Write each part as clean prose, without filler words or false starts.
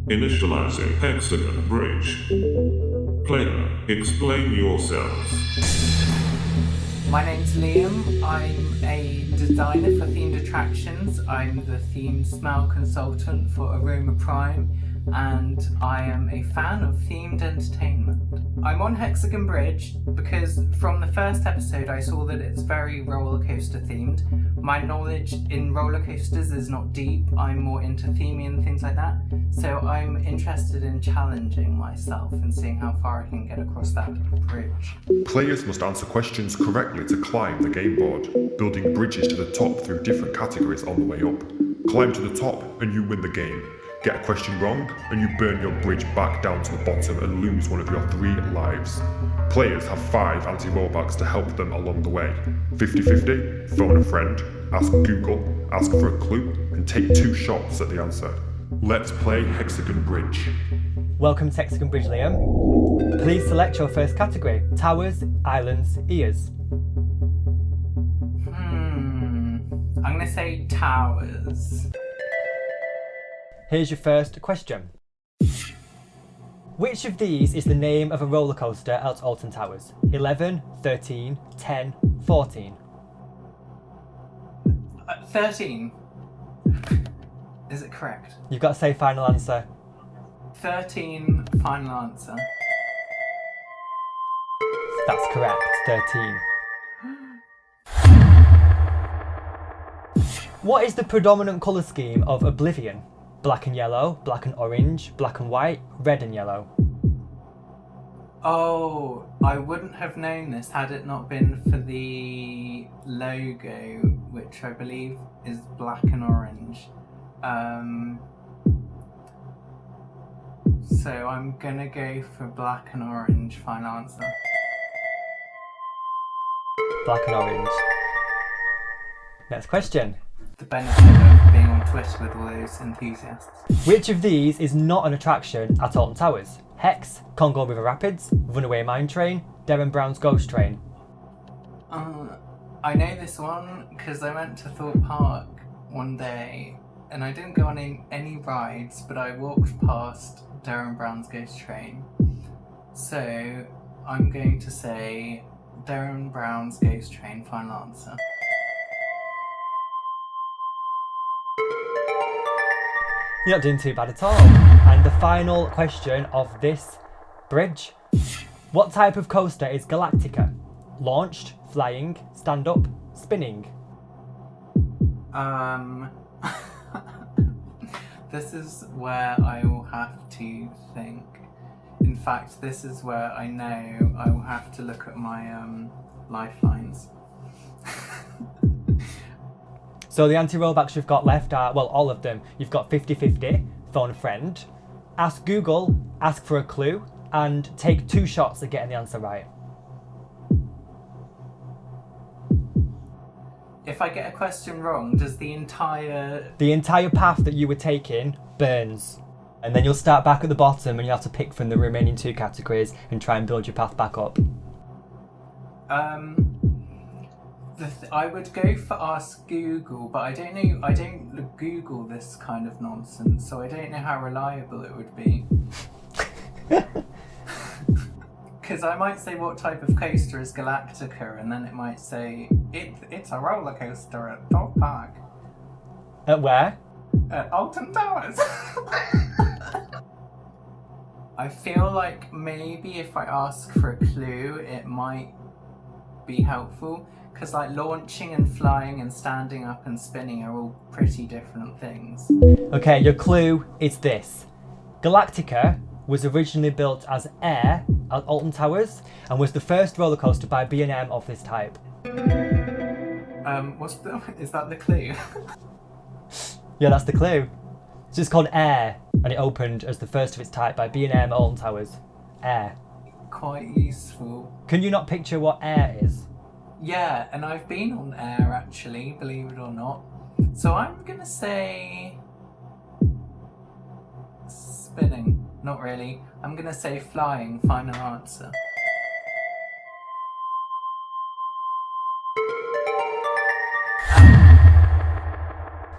Initializing Hexagon Bridge. Player, explain yourselves. My name's Liam. I'm a designer for themed attractions. I'm the themed smell consultant for Aroma Prime, and I am a fan of themed entertainment. I'm on Hexagon Bridge because from the first episode I saw that it's very roller coaster themed. My knowledge in roller coasters is not deep. I'm more into theming and things like that. So I'm interested in challenging myself and seeing how far I can get across that bridge. Players must answer questions correctly to climb the game board, building bridges to the top through different categories on the way up. Climb to the top and you win the game. Get a question wrong and you burn your bridge back down to the bottom and lose one of your 3 lives. Players have 5 anti-rollbacks to help them along the way. 50-50, phone a friend, ask Google, ask for a clue, and take 2 shots at the answer. Let's play Hexagon Bridge. Welcome to Hexagon Bridge, Liam. Please select your first category: towers, islands, ears. I'm gonna say towers. Here's your first question. Which of these is the name of a roller coaster at Alton Towers? 11, 13, 10, 14. 13. Is it correct? You've got to say final answer. 13, final answer. That's correct, 13. What is the predominant colour scheme of Oblivion? Black and yellow, black and orange, black and white, red and yellow. Oh, I wouldn't have known this had it not been for the logo, which I believe is black and orange. So I'm gonna go for black and orange, final answer. Black and orange. Next question. The benefit of being on Twitter with all those enthusiasts. Which of these is not an attraction at Alton Towers? Hex, Congo River Rapids, Runaway Mine Train, Derren Brown's Ghost Train. I know this one because I went to Thorpe Park one day and I didn't go on any rides, but I walked past Derren Brown's Ghost Train. So I'm going to say Derren Brown's Ghost Train, final answer. You're not doing too bad at all. And the final question of this bridge. What type of coaster is Galactica? Launched, flying, stand-up, spinning. This is where I will have to think. In fact, this is where I know I will have to look at my lifelines. So the anti-rollbacks you've got left are, well, all of them. You've got 50-50, phone a friend, ask Google, ask for a clue, and take 2 shots at getting the answer right. If I get a question wrong, does the entire path that you were taking burns. And then you'll start back at the bottom and you'll have to pick from the remaining 2 categories and try and build your path back up. I would go for ask Google, but I don't know. I don't Google this kind of nonsense, so I don't know how reliable it would be. Because I might say what type of coaster is Galactica, and then it might say it's a roller coaster at Thorpe Park. At where? At Alton Towers. I feel like maybe if I ask for a clue, it might be helpful. Because like launching and flying and standing up and spinning are all pretty different things. Okay, your clue is this. Galactica was originally built as Air at Alton Towers and was the first roller coaster by B&M of this type. Is that the clue? Yeah, that's the clue. It's just called Air and it opened as the first of its type by B&M at Alton Towers. Air. Quite useful. Can you not picture what Air is? Yeah, and I've been on Air actually, believe it or not. So I'm gonna say spinning. Not really. I'm gonna say flying, final answer.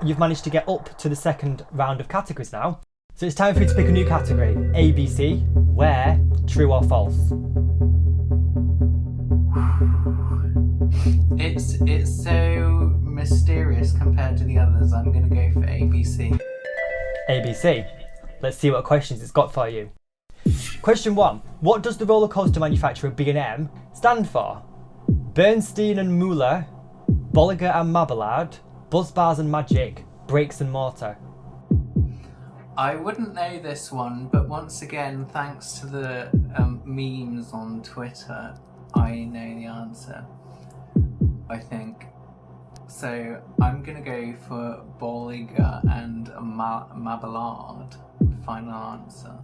You've managed to get up to the second round of categories now. So it's time for you to pick a new category. ABC, where, true or false? It's so mysterious compared to the others. I'm gonna go for ABC. ABC. Let's see what questions it's got for you. Question 1. What does the roller coaster manufacturer B&M stand for? Bernstein and Muller, Bolliger and Mabillard, Buzz Bars and Magic, Brakes and Mortar. I wouldn't know this one, but once again, thanks to the memes on Twitter, I know the answer, I think. So I'm gonna go for Bolliger and Mabillard. Final answer.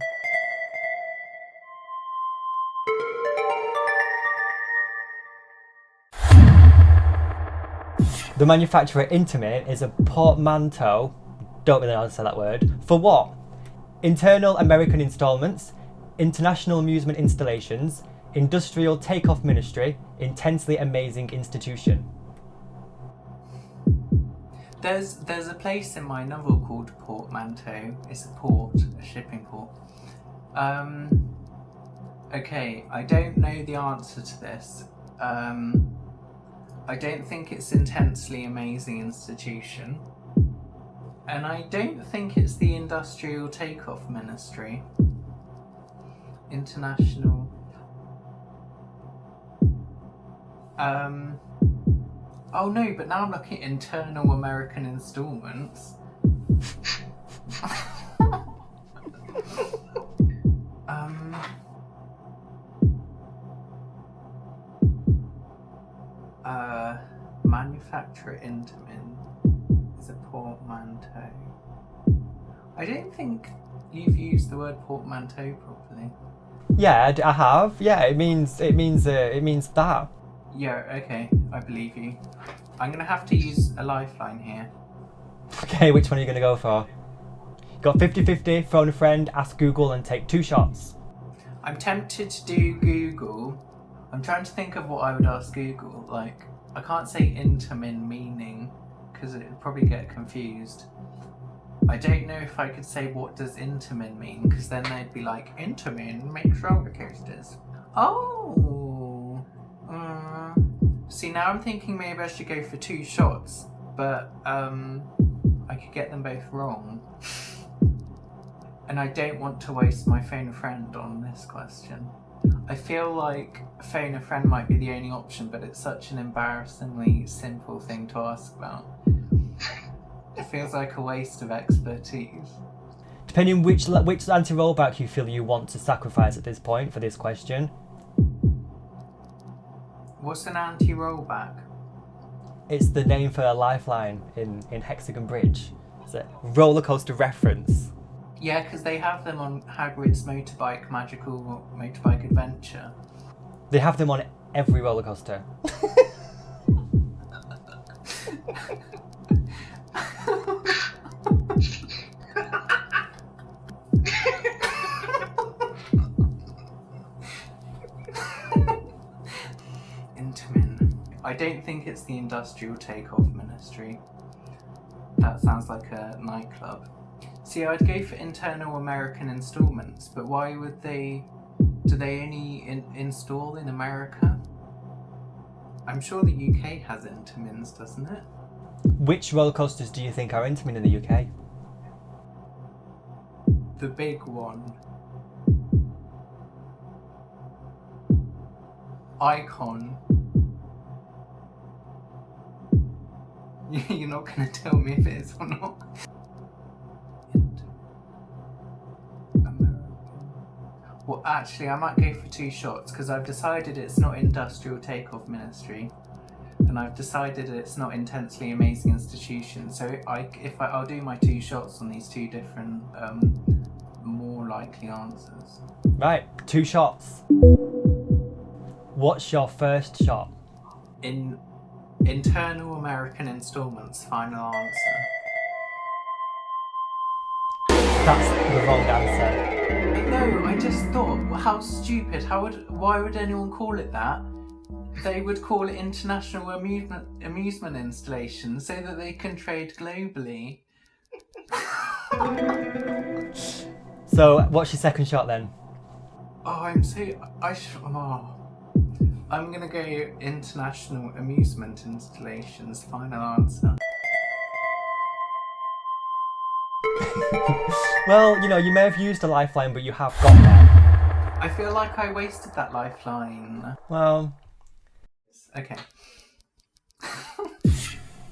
The manufacturer Intamin is a portmanteau, don't really know how to say that word, for what? Internal American Installments, International Amusement Installations, Industrial Takeoff Ministry, Intensely Amazing Institution. There's a place in my novel called Portmanteau. It's a port, a shipping port. Okay, I don't know the answer to this. I don't think it's Intensely Amazing Institution. And I don't think it's the Industrial Takeoff Ministry. International. Oh no, but now I'm looking at Internal American Installments. Manufacturer Intamin is a portmanteau. I don't think you've used the word portmanteau properly. Yeah, I have. Yeah, it means that. Yeah, okay, I believe you. I'm gonna have to use a lifeline here. Okay, which one are you going to go for? Got 50-50, phone a friend, ask Google and take 2 shots. I'm tempted to do Google. I'm trying to think of what I would ask Google. Like, I can't say Intamin meaning because it would probably get confused. I don't know if I could say what does Intamin mean because then they'd be like, Intamin makes roller coasters. Oh! See, now I'm thinking maybe I should go for 2 shots, but I could get them both wrong. And I don't want to waste my phone a friend on this question. I feel like phone a friend might be the only option, but it's such an embarrassingly simple thing to ask about. It feels like a waste of expertise. Depending which anti-rollback you feel you want to sacrifice at this point for this question. What's an anti-rollback? It's the name for a lifeline in Hexagon Bridge. It's a roller coaster reference. Yeah, because they have them on Hagrid's Magical Motorbike Adventure. They have them on every roller coaster. Intamin. I don't think it's the Industrial Takeoff Ministry. That sounds like a nightclub. See, I'd go for Internal American Installments, but why would they... Do they only install in America? I'm sure the UK has Intamins, doesn't it? Which roller coasters do you think are Intamin in the UK? The big one. Icon. You're not going to tell me if it is or not. Well, actually, I might go for 2 shots because I've decided it's not Industrial Takeoff Ministry, and I've decided it's not Intensely Amazing Institution. So I'll do my 2 shots on these 2 different, more likely answers. Right, 2 shots. What's your first shot? In Internal American Installments, final answer. That's the wrong answer. No, I just thought, how stupid. Why would anyone call it that? They would call it International Amusement Installation so that they can trade globally. So, what's your second shot then? I'm gonna go international amusement installations. Final answer. Well, you may have used a lifeline, but you have got there. I feel like I wasted that lifeline. Well, Okay.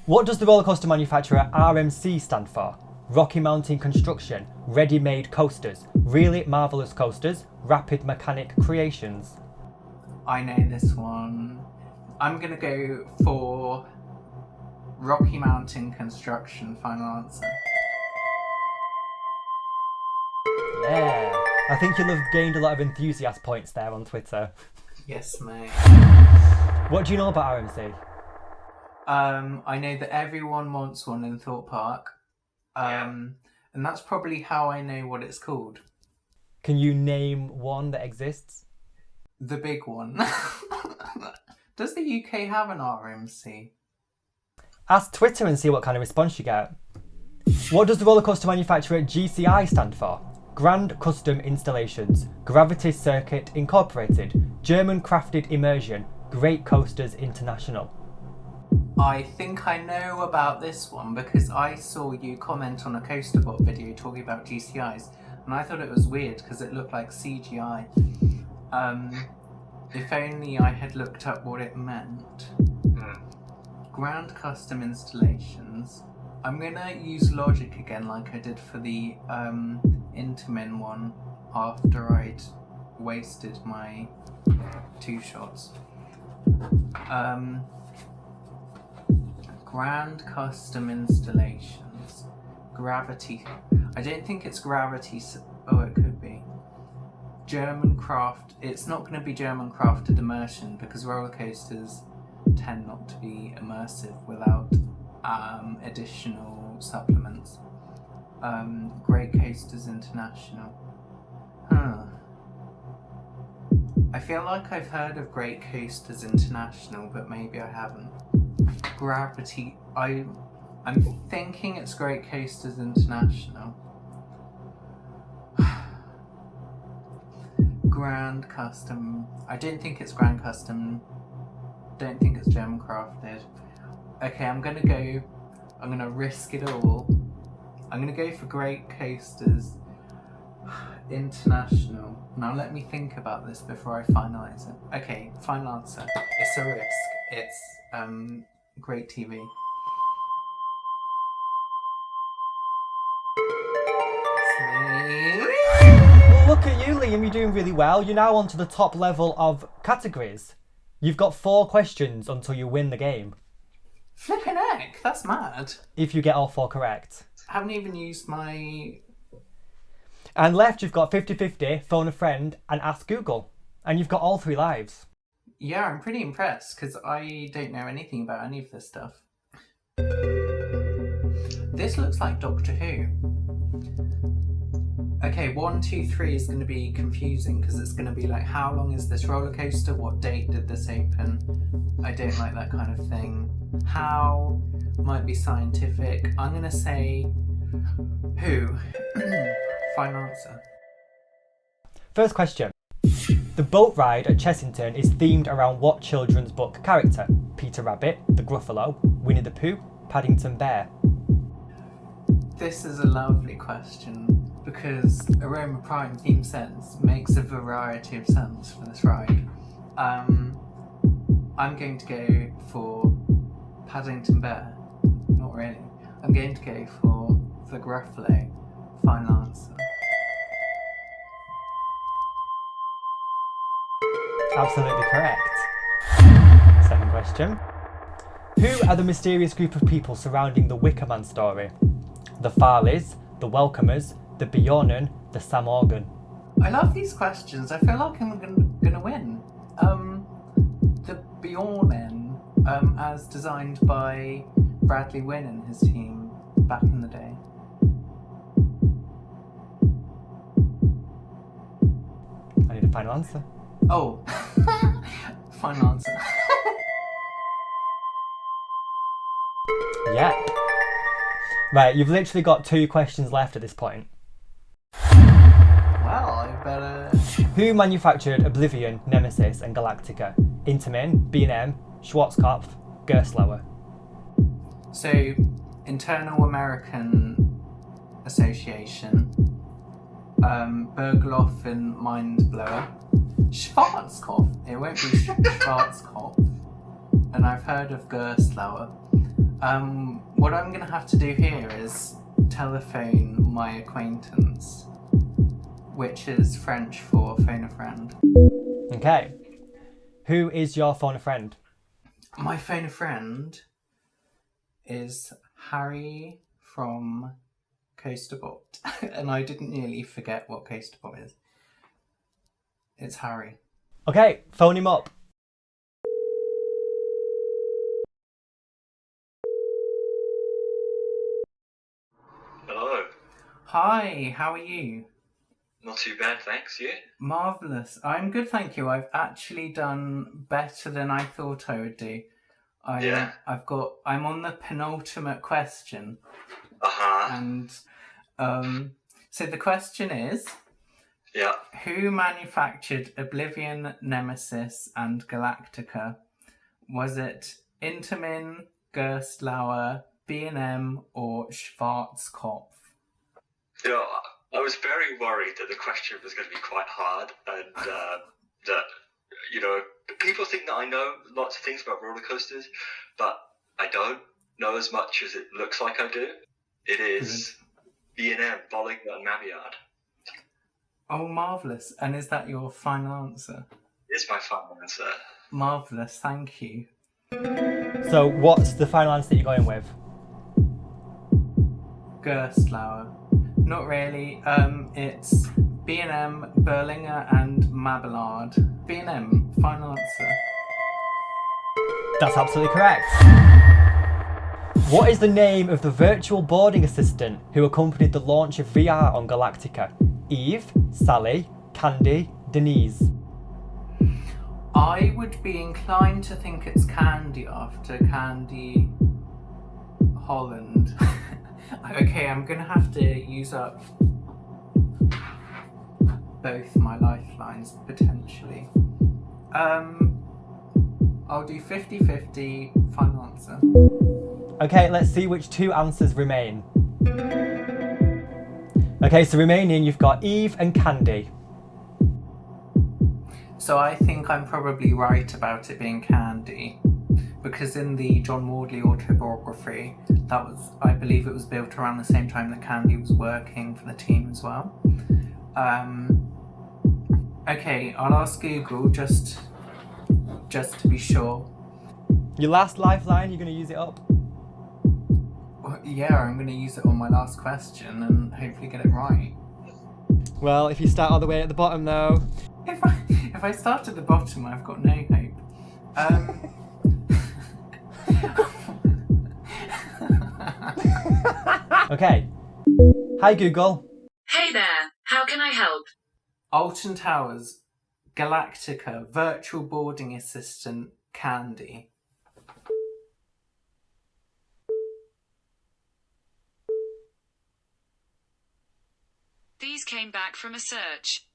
what does the roller coaster manufacturer RMC stand for? Rocky Mountain Construction, Ready-Made Coasters, Really Marvelous Coasters, Rapid Mechanic Creations. I know this one. I'm gonna go for Rocky Mountain Construction. Final answer. Yeah. I think you'll have gained a lot of enthusiast points there on Twitter. Yes, mate. What do you know about RMC? I know that everyone wants one in Thorpe Park. And that's probably how I know what it's called. Can you name one that exists? The big one. Does the UK have an RMC? Ask Twitter and see what kind of response you get. What does the roller coaster manufacturer GCI stand for? Grand Custom Installations, Gravity Circuit Incorporated, German Crafted Immersion, Great Coasters International. I think I know about this one because I saw you comment on a CoasterBot video talking about GCIs, and I thought it was weird because it looked like CGI. If only I had looked up what it meant. Grand Custom Installations. I'm gonna use logic again like I did for the Intamin one after I'd wasted my 2 shots. Grand Custom Installations. Gravity. I don't think it's Gravity. Oh, it could be. German Craft. It's not going to be German Crafted Immersion because roller coasters tend not to be immersive without additional supplements. Great Coasters International. I feel like I've heard of Great Coasters International, but maybe I haven't. Gravity. I'm thinking it's Great Coasters International. Grand Custom. I don't think it's Grand Custom. Don't think it's German Crafted. Okay, I'm gonna risk it all. I'm gonna go for Great Coasters International. Now let me think about this before I finalise it. Okay, final answer. It's a risk. It's Great TV. Well, look at you, Liam. You're doing really well. You're now on to the top level of categories. You've got 4 questions until you win the game. Flippin' heck, that's mad. If you get all 4 correct. I haven't even used my... And left, you've got 50-50, phone a friend, and ask Google. And you've got all 3 lives. Yeah, I'm pretty impressed, because I don't know anything about any of this stuff. This looks like Doctor Who. Okay, 1, 2, 3 is going to be confusing, because it's going to be like, how long is this roller coaster? What date did this open? I don't like that kind of thing. How might be scientific. I'm going to say who. Final answer. First question. The boat ride at Chessington is themed around what children's book character? Peter Rabbit, the Gruffalo, Winnie the Pooh, Paddington Bear. This is a lovely question because Aroma Prime theme sense makes a variety of sense for this ride. I'm going to go for Paddington Bear. Not really. I'm going to go for the Gruffalo. Final answer. Absolutely correct. Second question. Who are the mysterious group of people surrounding the Wicker Man story? The Farleys, the Welcomers, the Bjornen, the Sam Organ. I love these questions. I feel like I'm gonna win. The Bjornen, as designed by Bradley Wynn and his team back in the day. I need a final answer. Oh, final answer. Yep. Right, you've literally got 2 questions left at this point. Well, I better... Who manufactured Oblivion, Nemesis and Galactica? Intamin, B&M, Schwarzkopf, Gerstlauer. So, Internal American Association, Bergloff and Mindblower. Schwarzkopf. It won't be Schwarzkopf. And I've heard of Gerstlauer. What I'm going to have to do here is telephone my acquaintance, which is French for phone a friend. Okay. Who is your phone a friend? My phone a friend is Harry from Coasterbot. And I didn't nearly forget what Coasterbot is. It's Harry. Okay, phone him up. Hello. Hi, how are you? Not too bad, thanks. You? Marvellous. I'm good, thank you. I've actually done better than I thought I would do. Yeah. I'm on the penultimate question. Uh-huh. And so the question is, Yeah. who manufactured Oblivion, Nemesis and Galactica? Was it Intamin, Gerstlauer, B&M or Schwarzkopf? You know, I was very worried that the question was going to be quite hard and that, you know, people think that I know lots of things about roller coasters, but I don't know as much as it looks like I do. It is B&M, Bollinger and Maillard. Oh, marvellous. And is that your final answer? It's my final answer. Marvellous, thank you. So what's the final answer that you're going with? Gerstlauer. Not really. It's B&M, Berlinger and Mabillard. B&M, final answer. That's absolutely correct. What is the name of the virtual boarding assistant who accompanied the launch of VR on Galactica? Eve, Sally, Candy, Denise. I would be inclined to think it's Candy after Candy Holland. Okay, I'm gonna have to use up both my lifelines potentially. I'll do 50-50, final answer. Okay, let's see which two answers remain. Okay, so remaining you've got Eve and Candy. So I think I'm probably right about it being Candy, because in the John Wardley autobiography, I believe it was built around the same time that Candy was working for the team as well. Okay, I'll ask Google just to be sure. Your last lifeline, you're going to use it up? Well, yeah, I'm going to use it on my last question and hopefully get it right. Well, if you start all the way at the bottom though. If I start at the bottom, I've got no hope. Okay. Hi Google. Hey there, how can I help? Alton Towers, Galactica, virtual boarding assistant, Candy. These came back from a search.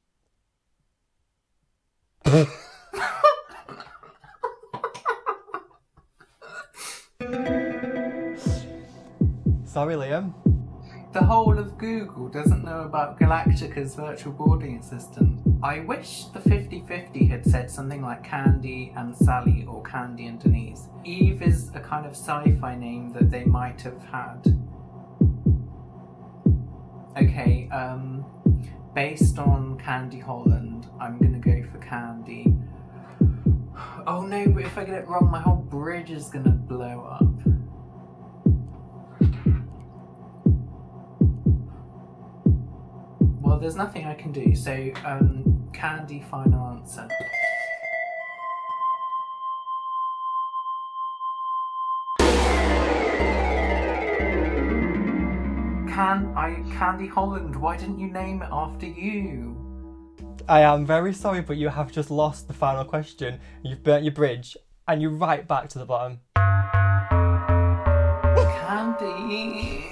Sorry, Liam. The whole of Google doesn't know about Galactica's virtual boarding assistant. I wish the 50-50 had said something like Candy and Sally or Candy and Denise. Eve is a kind of sci-fi name that they might have had. Okay, based on Candy Holland, I'm gonna go for Candy. Oh no, but if I get it wrong, my whole bridge is gonna blow up. Well, there's nothing I can do, so Candy, final answer. Candy Holland, why didn't you name it after you? I am very sorry, but you have just lost the final question. You've burnt your bridge, and you're right back to the bottom. Candy.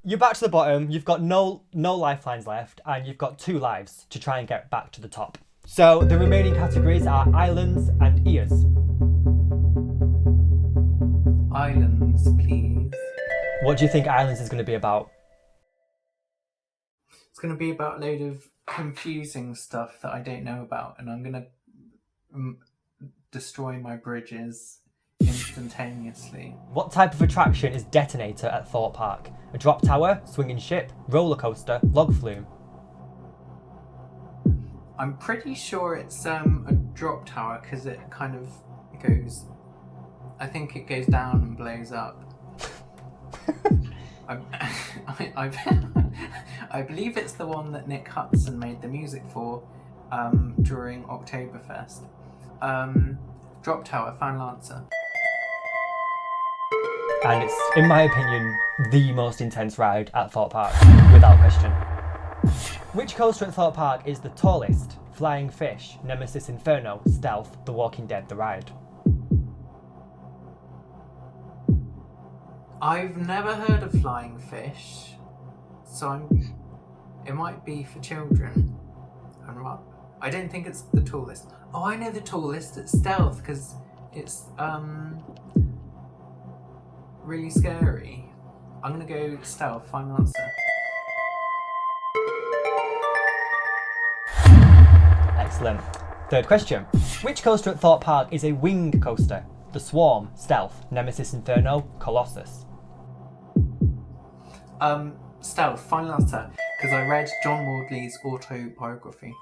You're back to the bottom. You've got no lifelines left, and you've got 2 lives to try and get back to the top. So the remaining categories are islands and ears. Islands, please. What do you think islands is going to be about? It's going to be about a load of confusing stuff that I don't know about, and I'm going to destroy my bridges instantaneously. What type of attraction is Detonator at Thorpe Park? A drop tower, swinging ship, roller coaster, log flume? I'm pretty sure it's a drop tower because it kind of goes. I think it goes down and blows up. I believe it's the one that Nick Hudson made the music for during Oktoberfest. Drop tower, final answer. And it's, in my opinion, the most intense ride at Thorpe Park, without question. Which coaster at Thorpe Park is the tallest? Flying Fish, Nemesis Inferno, Stealth, The Walking Dead, The Ride. I've never heard of Flying Fish, so it might be for children. I don't think it's the tallest. Oh, I know the tallest. It's Stealth because it's really scary. I'm gonna go Stealth. Final answer. Excellent. Third question. Which coaster at Thorpe Park is a wing coaster? The Swarm, Stealth, Nemesis Inferno, Colossus. Stealth. Final answer. Because I read John Maudley's autobiography.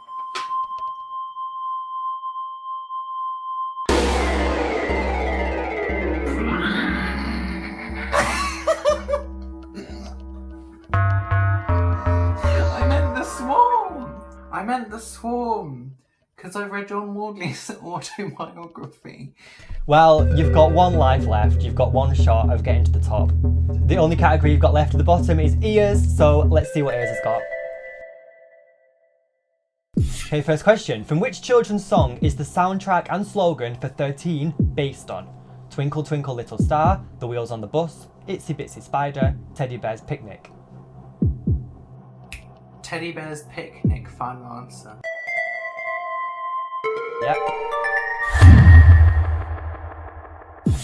I meant the Swarm, because I read John Maudley's autobiography. Well, you've got 1 life left. You've got 1 shot of getting to the top. The only category you've got left at the bottom is ears, so let's see what ears has got. Okay, first question. From which children's song is the soundtrack and slogan for 13 based on? Twinkle Twinkle Little Star, The Wheels on the Bus, Itsy Bitsy Spider, Teddy Bear's Picnic. Teddy Bear's Picnic, final answer. Yep.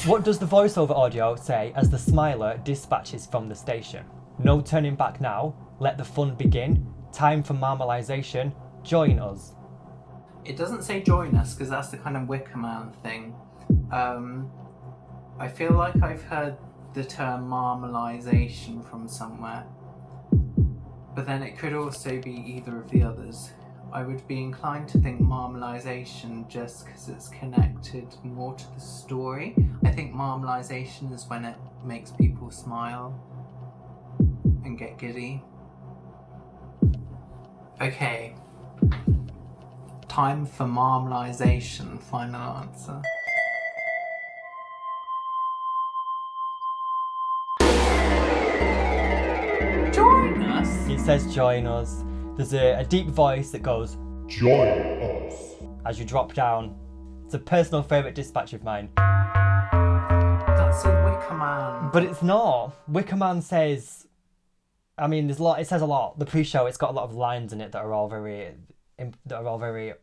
What does the voiceover audio say as the Smiler dispatches from the station? No turning back now, let the fun begin, time for marmalisation, join us. It doesn't say join us because that's the kind of Wicker Man thing. I feel like I've heard the term marmalisation from somewhere. But then it could also be either of the others. I would be inclined to think marmalisation just because it's connected more to the story. I think marmalisation is when it makes people smile and get giddy. Okay. Time for marmalisation, final answer. Join us? It says join us. There's a deep voice that goes, Join us. as you drop down. It's a personal favourite dispatch of mine. That's a Wicker Man. But it's not. Wicker Man says, I mean, there's a lot. It says a lot. The pre-show, it's got a lot of lines in it that are all very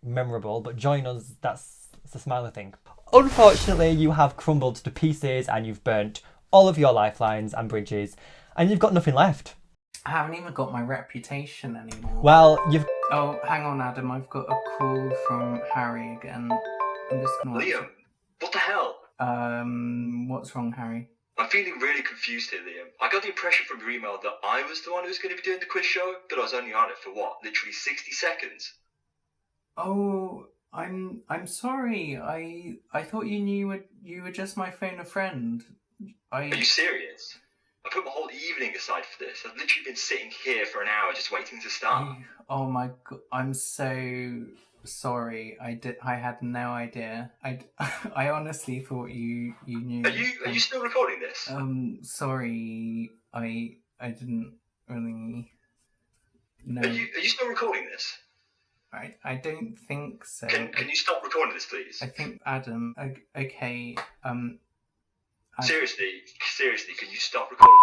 memorable. But join us, it's a Smiler thing. Unfortunately, you have crumbled to pieces and you've burnt all of your lifelines and bridges, and you've got nothing left. I haven't even got my reputation anymore. Well, you've. Oh, hang on, Adam. I've got a call from Harry again. I'm just gonna. Liam, what the hell? What's wrong, Harry? I'm feeling really confused here, Liam. I got the impression from your email that I was the one who was going to be doing the quiz show, but I was only on it for what, literally 60 seconds? Oh, I'm sorry. I thought you were just my phone a friend. Are you serious? I put my whole evening aside for this. I've literally been sitting here for an hour just waiting to start. Oh my god, I'm so sorry. I had no idea. I honestly thought you knew. Are you still recording this? Sorry. I didn't really know. Are you still recording this? I don't think so. Can you stop recording this, please? I think Adam. Okay. Seriously, can you stop recording?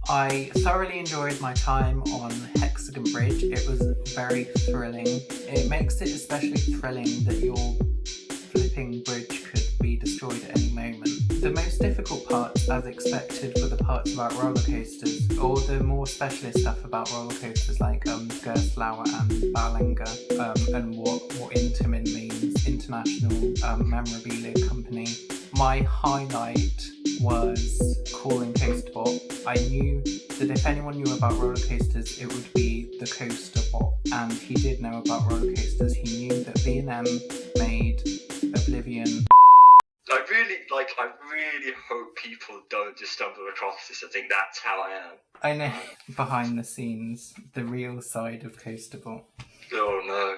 I thoroughly enjoyed my time on Hexagon Bridge. It was very thrilling. It makes it especially thrilling that your flipping bridge could be destroyed at any moment. The most difficult parts, as expected, were the parts about roller coasters, or the more specialist stuff about roller coasters like Gerstlauer and Ballinger, and what Intamin means, International Memorabilia Company. My highlight was calling CoasterBot. I knew that if anyone knew about roller coasters, it would be the CoasterBot, and he did know about roller coasters. He knew that B&M made Oblivion. I really hope people don't just stumble across this and think that's how I am. I know, behind the scenes, the real side of CoasterBot. Oh no.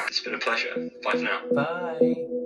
It's been a pleasure. Bye for now. Bye.